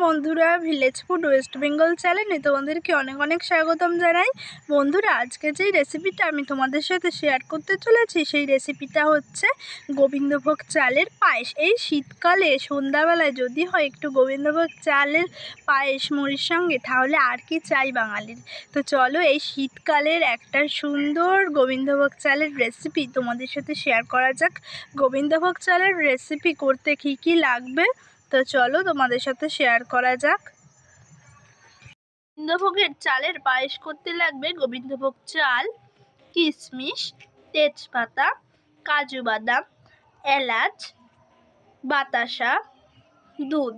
বন্ধুরা, village food waste Bengal চ্যানেলে তোমাদেরকে অনেক অনেক স্বাগতম জানাই। বন্ধুরা, আজকে যেই রেসিপিটা আমি তোমাদের সাথে শেয়ার করতে চলেছি সেই রেসিপিটা হচ্ছে গোবিন্দভোগ চালের পায়েস। এই শীতকালে সন্ধ্যাবেলায় যদি হয় একটু গোবিন্দভোগ চালের পায়েস মুড়ির সঙ্গে, তাহলে আর কি চাই বাঙালির। তো চলো এই শীতকালের একটা সুন্দর গোবিন্দভোগ চালের রেসিপি তোমাদের সাথে শেয়ার করা যাক। গোবিন্দভোগ চালের রেসিপি করতে কী কী লাগবে তো চলো তোমাদের সাথে শেয়ার করা যাক। গোবিন্দভোগের চালের পায়েস করতে লাগবে গোবিন্দভোগ চাল, কিশমিশ, তেজপাতা, কাজু বাদাম, এলাচ, বাতাসা, দুধ।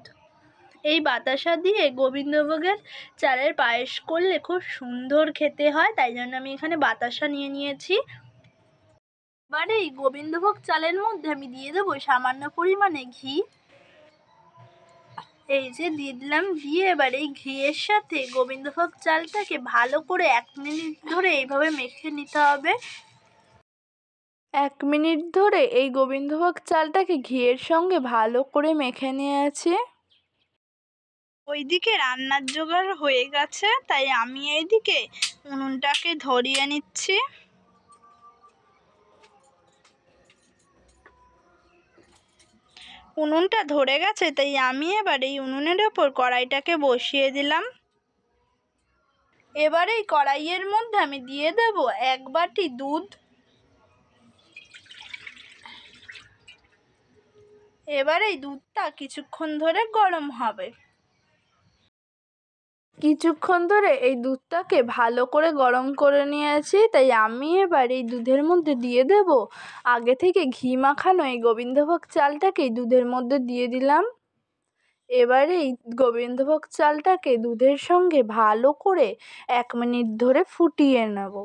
এই বাতাসা দিয়ে গোবিন্দভোগের চালের পায়েস করলে খুব সুন্দর খেতে হয়, তাই জন্য আমি এখানে বাতাসা নিয়ে নিয়েছি। এবারে এই গোবিন্দভোগ চালের মধ্যে আমি দিয়ে দেবো সামান্য পরিমাণে ঘি। এই যে দিয়ে দিলাম ঘি। এবার এই ঘিয়ের সাথে গোবিন্দভোগ চালটাকে ভালো করে 1 মিনিট ধরে এইভাবে মেখে নিতে হবে। 1 মিনিট ধরে এই গোবিন্দভোগ চালটাকে ঘিয়ের সঙ্গে ভালো করে মেখে নিয়েছি। ওইদিকে রান্নার জোগাড় হয়ে গেছে, তাই আমি এইদিকে উনুনটাকে ধরিয়ে নিচ্ছি। উনুনটা ধরে গেছে, তাই আমি এবার এই উনুনের ওপর কড়াইটাকে বসিয়ে দিলাম। এবার এই কড়াইয়ের মধ্যে আমি দিয়ে দেব 1 বাটি দুধ। এবার এই দুধটা কিছুক্ষণ ধরে গরম হবে। কিছুক্ষণ ধরে এই দুধটাকে ভালো করে গরম করে নিয়েছি, তাই আমি এবার এই দুধের মধ্যে দিয়ে দেব আগে থেকে ঘি মাখানো এই গোবিন্দভোগ চালটাকে দুধের মধ্যে দিয়ে দিলাম। এবারে এই গোবিন্দভোগ চালটাকে দুধের সঙ্গে ভালো করে 1 মিনিট ধরে ফুটিয়ে নেব।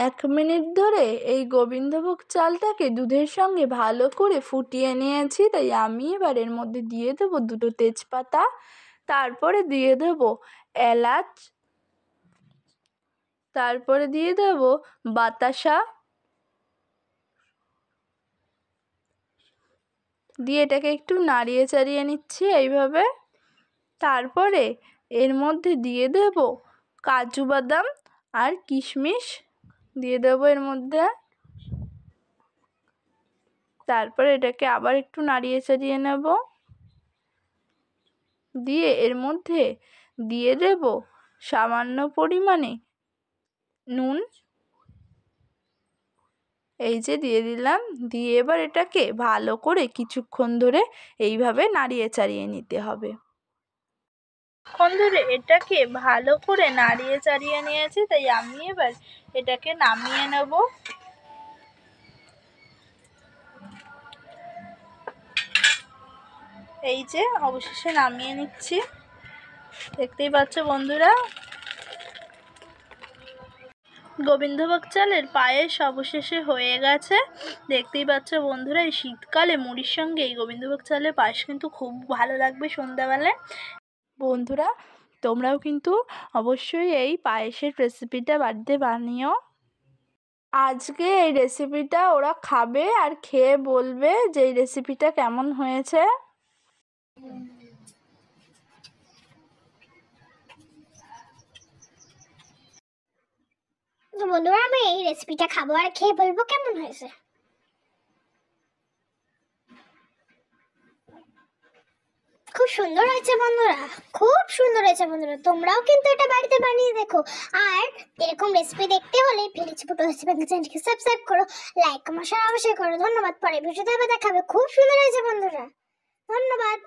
1 মিনিট ধরে এই গোবিন্দভোগ চালটাকে দুধের সঙ্গে ভালো করে ফুটিয়ে নিয়েছি, তাই আমি এবার এর মধ্যে দিয়ে দেবো 2টো তেজপাতা, তারপরে দিয়ে দেবো এলাচ, তারপরে দিয়ে দেবো বাতাসা, দিয়ে এটাকে একটু নাড়িয়ে চাড়িয়ে নিচ্ছি এইভাবে। তারপরে এর মধ্যে দিয়ে দেব কাজু বাদাম আর কিশমিশ দিয়ে দেবো এর মধ্যে। তারপরে এটাকে আবার একটু নাড়িয়ে চাড়িয়ে নেব। দিয়ে এর মধ্যে দিয়ে দেব সামান্য পরিমাণে নুন। এই যে দিয়ে দিলাম। দিয়ে এবার এটাকে ভালো করে কিছুক্ষণ ধরে এইভাবে নাড়িয়ে চাড়িয়ে নিতে হবে। কিছুক্ষণ ধরে এটাকে ভালো করে নাড়িয়ে চাড়িয়ে নিয়েছি, তাই আমি এবার এটাকে নামিয়ে নেব। এই যে অবশেষে নামিয়ে নিচ্ছি। দেখতেই পাচ্ছ বন্ধুরা, গোবিন্দভোগ চালের পায়েস অবশেষে হয়ে গেছে। দেখতেই পাচ্ছ বন্ধুরা, এই শীতকালে মুড়ির সঙ্গে এই গোবিন্দভোগ চালের পায়েস কিন্তু খুব ভালো লাগবে সন্ধ্যাবেলায়। বন্ধুরা, তোমরাও কিন্তু অবশ্যই এই পায়েসের রেসিপিটা বাড়িতে বানিও। আজকে এই রেসিপিটা ওরা খাবে আর খেয়ে বলবে যে এই রেসিপিটা কেমন হয়েছে। তো বন্ধুরা, আমি এই রেসিপিটা খাবো আর খেয়ে বলবো কেমন হয়েছে। খুব সুন্দর হয়েছে বন্ধুরা, খুব সুন্দর হয়েছে বন্ধুরা। তোমরাও কিন্তু এটা বাড়িতে বানিয়ে দেখো। আর এরকম রেসিপি দেখতে হলে ভিলেজ ফুড ওয়েস্ট বেঙ্গল চ্যানেলকে সাবস্ক্রাইব করো, লাইক কমেন্ট শেয়ার অবশ্যই করো। ধন্যবাদ। পরে ভিডিওতে আবার দেখাবে। খুব সুন্দর হয়েছে বন্ধুরা, ধন্যবাদ।